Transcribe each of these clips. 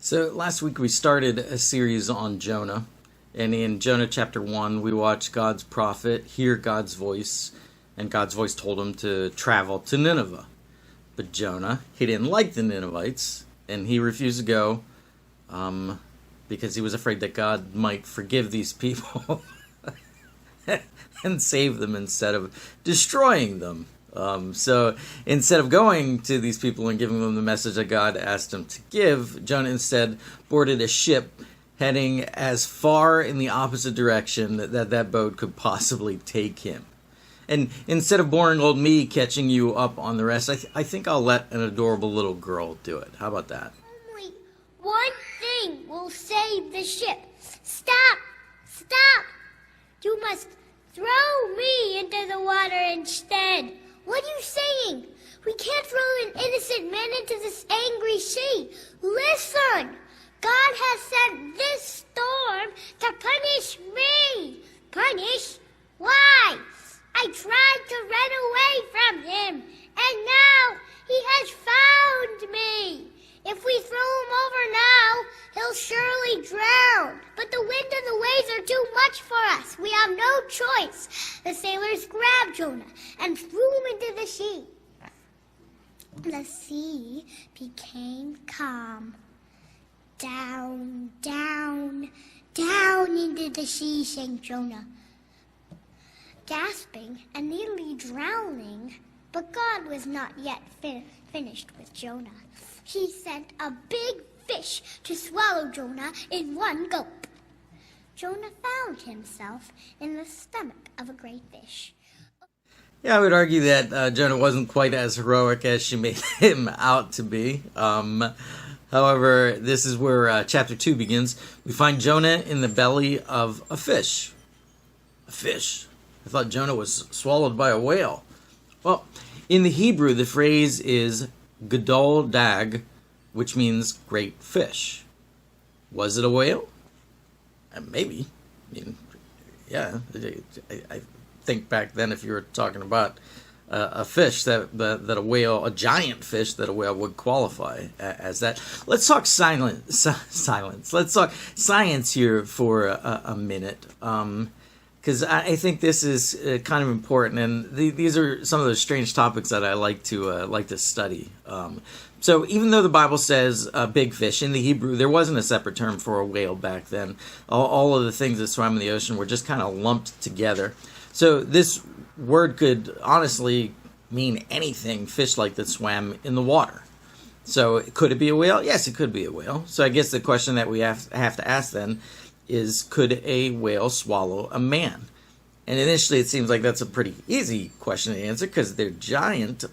So last week we started a series on Jonah, and in Jonah chapter 1 we watched God's prophet hear God's voice, and God's voice told him to travel to Nineveh. But Jonah, he didn't like the Ninevites, and he refused to go because he was afraid that God might forgive these people and save them instead of destroying them. So instead of going to these people and giving them the message that God asked him to give, Jonah instead boarded a ship heading as far in the opposite direction that boat could possibly take him. And instead of boring old me catching you up on the rest, I think I'll let an adorable little girl do it. How about that? Only one thing will save the ship. Stop! Stop! You must throw me into the water instead. What are you saying? We can't throw an innocent man into this angry sea. Listen! God has sent this storm to punish me. Punish? Why? I tried to run away from him, and now he has found me. If we throw him over now, he'll surely drown. But the wind and the waves are too much for us. We have no choice. The sailors grabbed Jonah and threw him into the sea. The sea became calm. Down, down, down into the sea sank Jonah, gasping and nearly drowning. But God was not yet finished with Jonah. He sent a big fish to swallow Jonah in one gulp. Jonah found himself in the stomach of a great fish. Yeah, I would argue that Jonah wasn't quite as heroic as she made him out to be. However, this is where chapter 2 begins. We find Jonah in the belly of a fish. A fish? I thought Jonah was swallowed by a whale. Well, in the Hebrew, the phrase is gadol dag, which means great fish. Was it a whale? Maybe. I mean, yeah. I think back then, if you were talking about a fish that a whale, a giant fish that a whale would qualify as that. Let's talk silence. Let's talk science here for a minute. Because I think this is kind of important, and these are some of those strange topics that I like to study. So even though the Bible says big fish, in the Hebrew there wasn't a separate term for a whale back then. All of the things that swam in the ocean were just kind of lumped together. So this word could honestly mean anything fish-like that swam in the water. So could it be a whale? Yes, it could be a whale. So I guess the question that we have to ask then is, could a whale swallow a man? And initially it seems like that's a pretty easy question to answer because they're giant.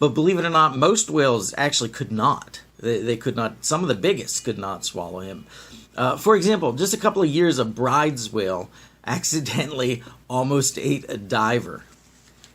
But believe it or not, most whales actually could not. They could not. Some of the biggest could not swallow him. For example, just a couple of years, a Bride's whale accidentally almost ate a diver.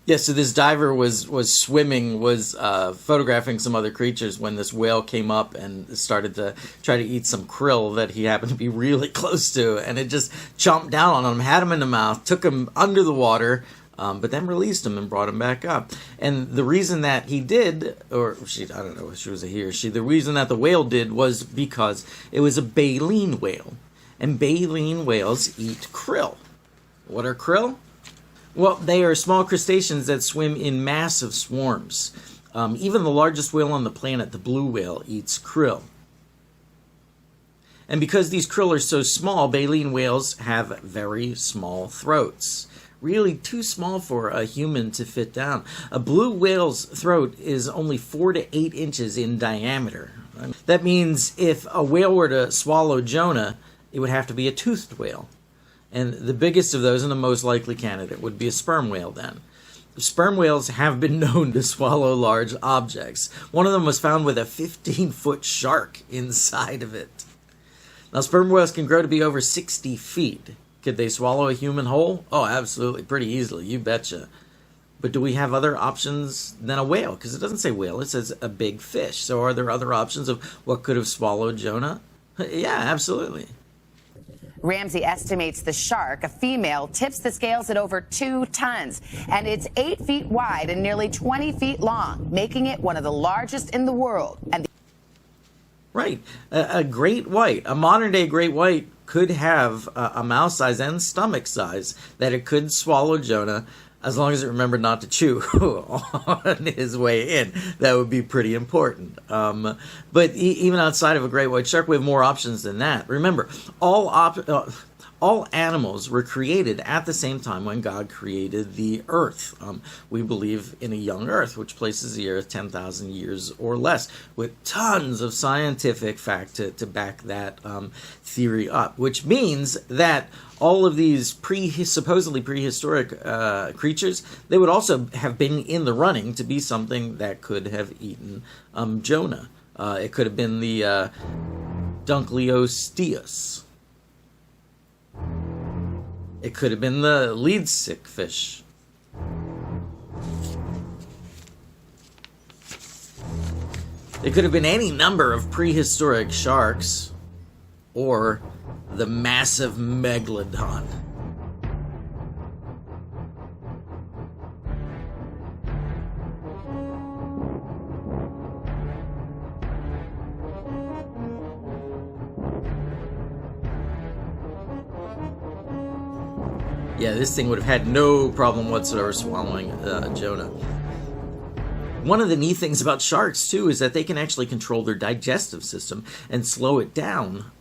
Yeah, so this diver was photographing some other creatures when this whale came up and started to try to eat some krill that he happened to be really close to, and it just chomped down on him, had him in the mouth, took him under the water, but then released him and brought him back up. And the reason that he did, or she, I don't know if she was a he or she, the reason that the whale did was because it was a baleen whale, and baleen whales eat krill. What are krill? Well, they are small crustaceans that swim in massive swarms. Even the largest whale on the planet, the blue whale, eats krill. And because these krill are so small, baleen whales have very small throats. Really too small for a human to fit down. A blue whale's throat is only 4 to 8 inches in diameter. That means if a whale were to swallow Jonah, it would have to be a toothed whale. And the biggest of those and the most likely candidate would be a sperm whale then. Sperm whales have been known to swallow large objects. One of them was found with a 15-foot shark inside of it. Now, sperm whales can grow to be over 60 feet. Could they swallow a human whole? Oh, absolutely, pretty easily, you betcha. But do we have other options than a whale? Because it doesn't say whale, it says a big fish. So are there other options of what could have swallowed Jonah? Yeah, absolutely. Ramsey estimates the shark, a female, tips the scales at over 2 tons, and it's 8 feet wide and nearly 20 feet long, making it one of the largest in the world. And Right. A great white, a modern day great white, could have a mouth size and stomach size that it could swallow Jonah, as long as it remembered not to chew on his way in. That would be pretty important. But even outside of a great white shark, we have more options than that. Remember, all animals were created at the same time when God created the earth. We believe in a young earth, which places the earth 10,000 years or less, with tons of scientific fact to back that theory up, which means that all of these supposedly prehistoric creatures, they would also have been in the running to be something that could have eaten Jonah. It could have been the Dunkleosteus. It could have been the lead sick fish. It could have been any number of prehistoric sharks, or the massive megalodon. Yeah, this thing would have had no problem whatsoever swallowing Jonah. One of the neat things about sharks, too, is that they can actually control their digestive system and slow it down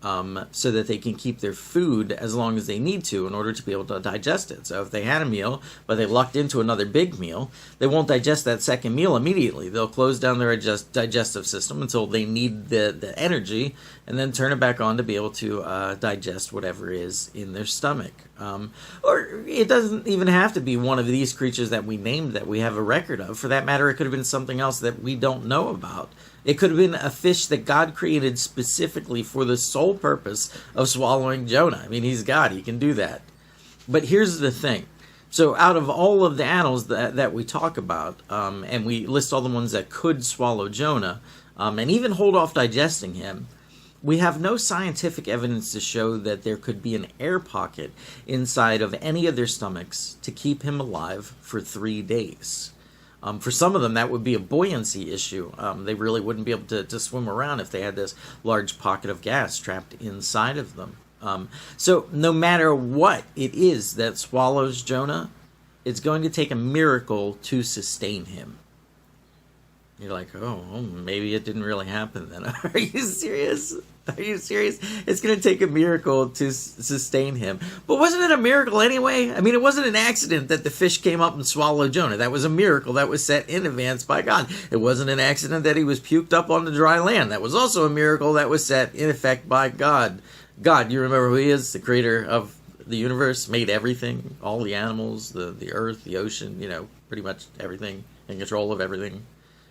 so that they can keep their food as long as they need to in order to be able to digest it. So if they had a meal, but they lucked into another big meal, they won't digest that second meal immediately. They'll close down their digestive system until they need the energy, and then turn it back on to be able to digest whatever is in their stomach. Or it doesn't even have to be one of these creatures that we named that we have a record of. For that matter, it could have been something else that we don't know about. It could have been a fish that God created specifically for the sole purpose of swallowing Jonah. I mean, he's God. He can do that. But here's the thing. So out of all of the animals that we talk about, and we list all the ones that could swallow Jonah, and even hold off digesting him, we have no scientific evidence to show that there could be an air pocket inside of any of their stomachs to keep him alive for 3 days. For some of them, that would be a buoyancy issue. They really wouldn't be able to swim around if they had this large pocket of gas trapped inside of them. So no matter what it is that swallows Jonah, it's going to take a miracle to sustain him. You're like, oh, maybe it didn't really happen then. Are you serious? Are you serious? It's going to take a miracle to sustain him. But wasn't it a miracle anyway? I mean, it wasn't an accident that the fish came up and swallowed Jonah. That was a miracle that was set in advance by God. It wasn't an accident that he was puked up on the dry land. That was also a miracle that was set in effect by God. God, you remember who he is? The creator of the universe, made everything, all the animals, the earth, the ocean, pretty much everything, in control of everything.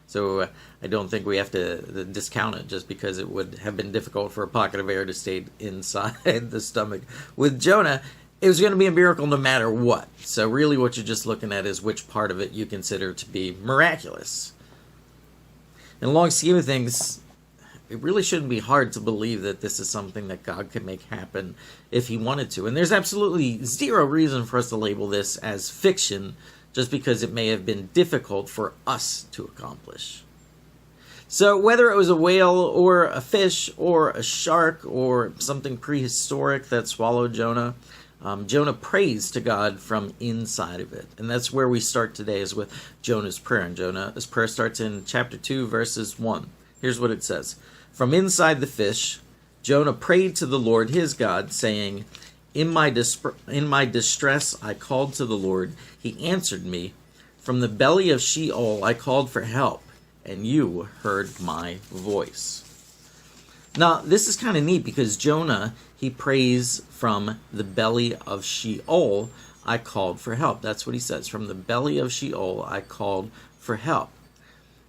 So I don't think we have to discount it just because it would have been difficult for a pocket of air to stay inside the stomach. With Jonah, it was going to be a miracle no matter what. So really what you're just looking at is which part of it you consider to be miraculous. In the long scheme of things, it really shouldn't be hard to believe that this is something that God could make happen if he wanted to. And there's absolutely zero reason for us to label this as fiction just because it may have been difficult for us to accomplish. So whether it was a whale or a fish or a shark or something prehistoric that swallowed Jonah, Jonah prays to God from inside of it. And that's where we start today, is with Jonah's prayer. And Jonah's prayer starts in chapter 2, verses 1. Here's what it says. From inside the fish, Jonah prayed to the Lord his God, saying, In my distress I called to the Lord. He answered me. From the belly of Sheol I called for help, and you heard my voice. Now, this is kind of neat because Jonah, he prays from the belly of Sheol I called for help. That's what he says. From the belly of Sheol I called for help.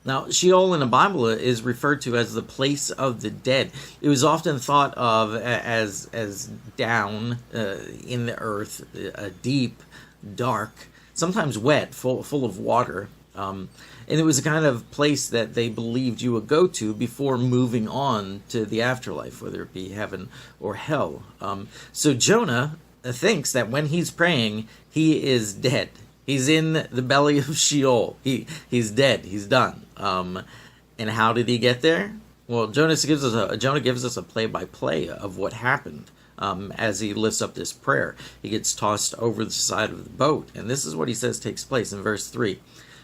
Now, Sheol in the Bible is referred to as the place of the dead. It was often thought of as down in the earth, deep, dark, sometimes wet, full of water. And it was a kind of place that they believed you would go to before moving on to the afterlife, whether it be heaven or hell. So Jonah thinks that when he's praying, he is dead. He's in the belly of Sheol. He's dead. He's done. And how did he get there? Well, Jonah gives us a play-by-play of what happened as he lifts up this prayer. He gets tossed over the side of the boat, and this is what he says takes place in verse 3.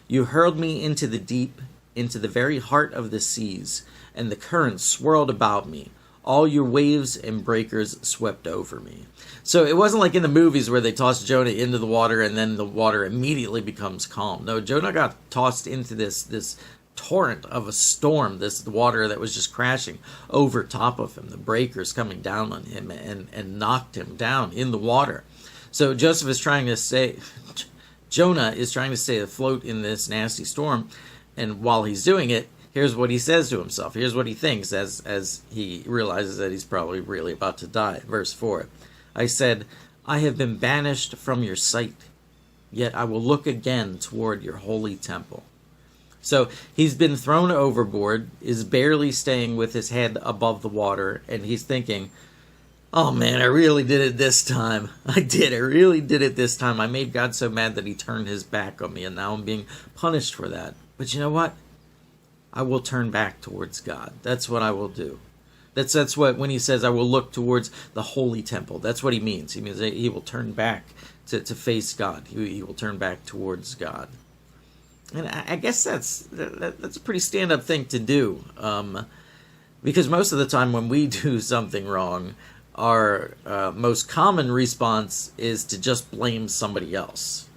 You hurled me into the deep, into the very heart of the seas, and the currents swirled about me. All your waves and breakers swept over me. So it wasn't like in the movies where they tossed Jonah into the water and then the water immediately becomes calm. No, Jonah got tossed into this torrent of a storm, this water that was just crashing over top of him, the breakers coming down on him and knocked him down in the water. So Jonah is trying to stay afloat in this nasty storm, and while he's doing it, here's what he says to himself. Here's what he thinks as he realizes that he's probably really about to die. Verse 4, I said, I have been banished from your sight, yet I will look again toward your holy temple. So he's been thrown overboard, is barely staying with his head above the water, and he's thinking, oh man, I really did it this time. I really did it this time. I made God so mad that he turned his back on me, and now I'm being punished for that. But you know what? I will turn back towards God. That's what I will do. That's what, when he says, I will look towards the holy temple, that's what he means. He means that he will turn back to face God. He will turn back towards God. And I guess that's a pretty stand-up thing to do, because most of the time when we do something wrong, our most common response is to just blame somebody else.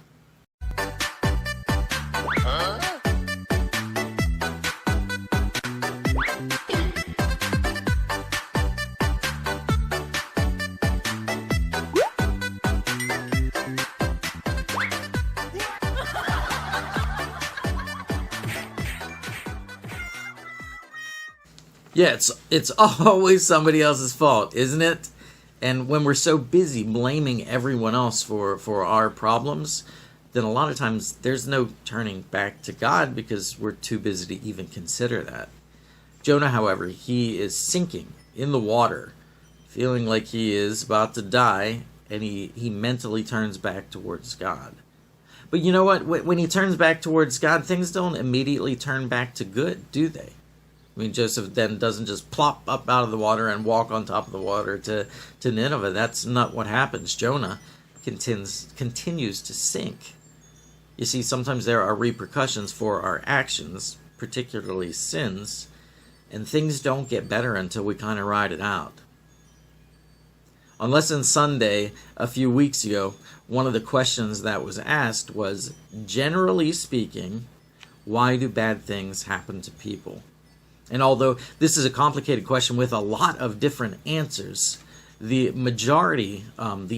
Yeah, it's always somebody else's fault, isn't it? And when we're so busy blaming everyone else for our problems, then a lot of times there's no turning back to God because we're too busy to even consider that. Jonah, however, he is sinking in the water, feeling like he is about to die, and he mentally turns back towards God. But you know what? When he turns back towards God, things don't immediately turn back to good, do they? I mean, Joseph then doesn't just plop up out of the water and walk on top of the water to Nineveh. That's not what happens. Jonah continues to sink. You see, sometimes there are repercussions for our actions, particularly sins, and things don't get better until we kind of ride it out. On Lesson Sunday, a few weeks ago, one of the questions that was asked was, generally speaking, why do bad things happen to people? And although this is a complicated question with a lot of different answers, the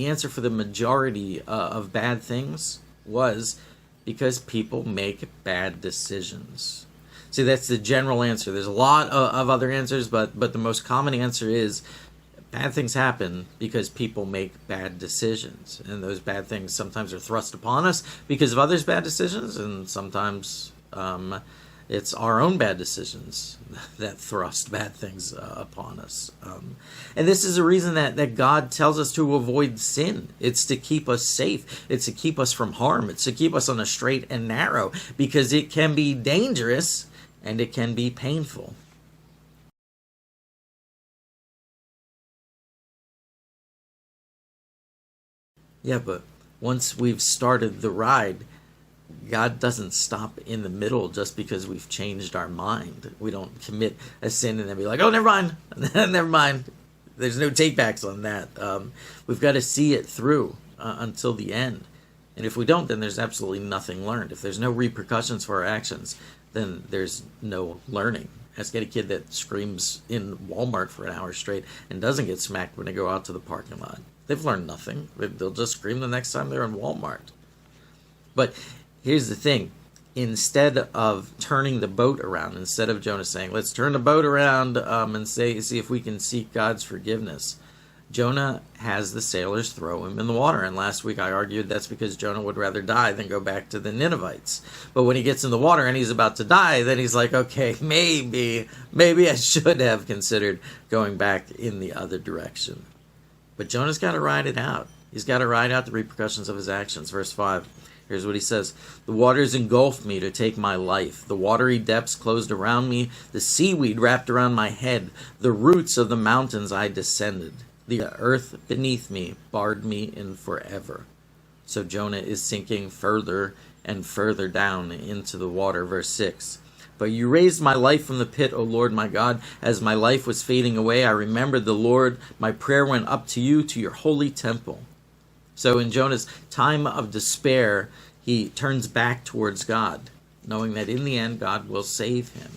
answer for the majority of bad things was because people make bad decisions. See, that's the general answer. There's a lot of other answers, but the most common answer is bad things happen because people make bad decisions. And those bad things sometimes are thrust upon us because of others' bad decisions, and sometimes it's our own bad decisions that thrust bad things upon us. And this is a reason that God tells us to avoid sin. It's to keep us safe. It's to keep us from harm. It's to keep us on a straight and narrow, because it can be dangerous and it can be painful. Yeah, but once we've started the ride, God doesn't stop in the middle just because we've changed our mind. We don't commit a sin and then be like, oh, never mind. Never mind. There's no takebacks on that. We've got to see it through until the end. And if we don't, then there's absolutely nothing learned. If there's no repercussions for our actions, then there's no learning. Ask a kid that screams in Walmart for an hour straight and doesn't get smacked when they go out to the parking lot. They've learned nothing. They'll just scream the next time they're in Walmart. But here's the thing. Instead of turning the boat around, instead of Jonah saying, let's turn the boat around and see if we can seek God's forgiveness, Jonah has the sailors throw him in the water. And last week I argued that's because Jonah would rather die than go back to the Ninevites. But when he gets in the water and he's about to die, then he's like, okay, maybe I should have considered going back in the other direction. But Jonah's got to ride it out. He's got to ride out the repercussions of his actions. Verse 5, Here's what he says. The waters engulfed me to take my life. The watery depths closed around me. The seaweed wrapped around my head. The roots of the mountains I descended. The earth beneath me barred me in forever. So Jonah is sinking further and further down into the water. Verse 6. But you raised my life from the pit, O Lord my God. As my life was fading away, I remembered the Lord. My prayer went up to you, to your holy temple. So in Jonah's time of despair, he turns back towards God, knowing that in the end, God will save him.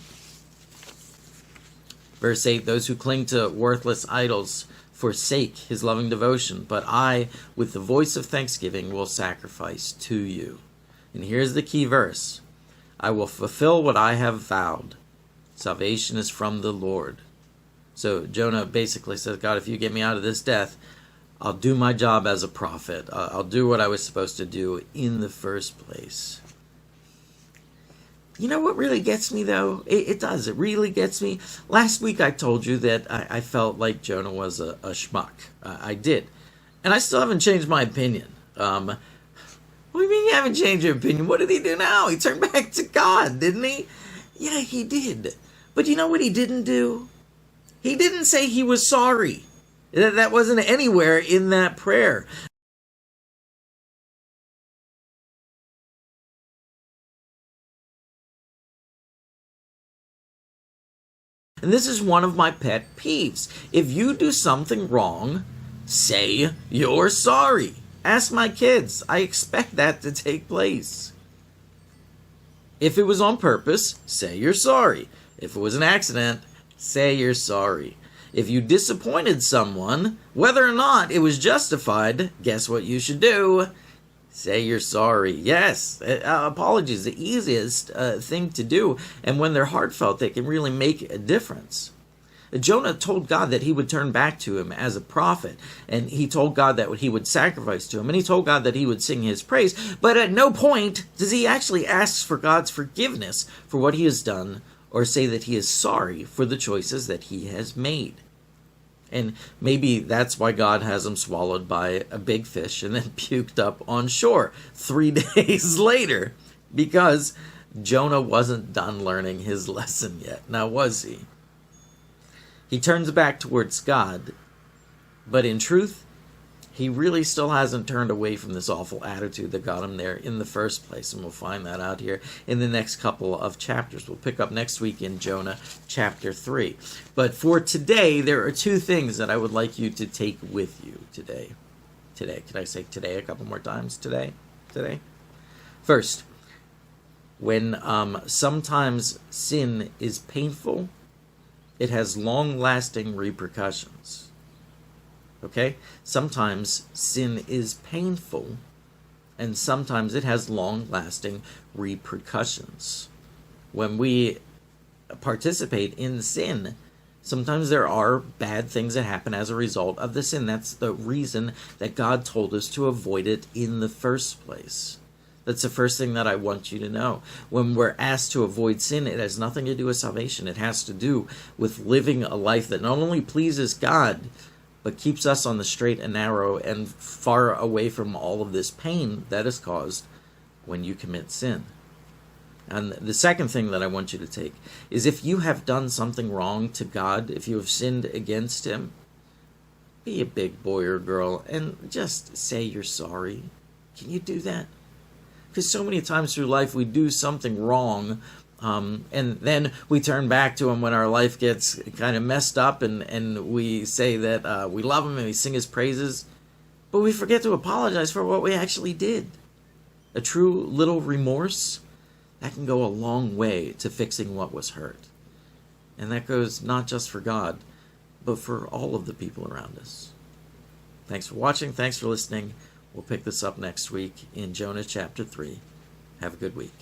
Verse 8, those who cling to worthless idols forsake his loving devotion, but I, with the voice of thanksgiving, will sacrifice to you. And here's the key verse. I will fulfill what I have vowed. Salvation is from the Lord. So Jonah basically says, God, if you get me out of this death, I'll do my job as a prophet. I'll do what I was supposed to do in the first place. You know what really gets me, though? It does. It really gets me. Last week I told you that I felt like Jonah was a schmuck. I did. And I still haven't changed my opinion. What do you mean you haven't changed your opinion? What did he do now? He turned back to God, didn't he? Yeah, he did. But you know what he didn't do? He didn't say he was sorry. That wasn't anywhere in that prayer. And this is one of my pet peeves. If you do something wrong, say you're sorry. Ask my kids. I expect that to take place. If it was on purpose, say you're sorry. If it was an accident, say you're sorry. If you disappointed someone, whether or not it was justified, guess what you should do? Say you're sorry. Yes, apologies, the easiest thing to do. And when they're heartfelt, they can really make a difference. Jonah told God that he would turn back to him as a prophet. And he told God that he would sacrifice to him. And he told God that he would sing his praise. But at no point does he actually ask for God's forgiveness for what he has done, or say that he is sorry for the choices that he has made. And maybe that's why God has him swallowed by a big fish and then puked up on shore 3 days later, because Jonah wasn't done learning his lesson yet. Now, was he? He turns back towards God, but in truth, he really still hasn't turned away from this awful attitude that got him there in the first place. And we'll find that out here in the next couple of chapters. We'll pick up next week in Jonah chapter 3. But for today, there are 2 things that I would like you to take with you today. Today. Can I say today a couple more times? Today? First, when sometimes sin is painful, it has long-lasting repercussions. Okay? Sometimes sin is painful, and sometimes it has long-lasting repercussions. When we participate in sin, sometimes there are bad things that happen as a result of the sin. That's the reason that God told us to avoid it in the first place. That's the first thing that I want you to know. When we're asked to avoid sin, it has nothing to do with salvation. It has to do with living a life that not only pleases God, but keeps us on the straight and narrow and far away from all of this pain that is caused when you commit sin. And the second thing that I want you to take is, if you have done something wrong to God, if you have sinned against him, be a big boy or girl and just say you're sorry. Can you do that? Because so many times through life we do something wrong, and then we turn back to him when our life gets kind of messed up, and we say that we love him and we sing his praises, but we forget to apologize for what we actually did. A true little remorse, that can go a long way to fixing what was hurt. And that goes not just for God, but for all of the people around us. Thanks for watching. Thanks for listening. We'll pick this up next week in Jonah chapter 3. Have a good week.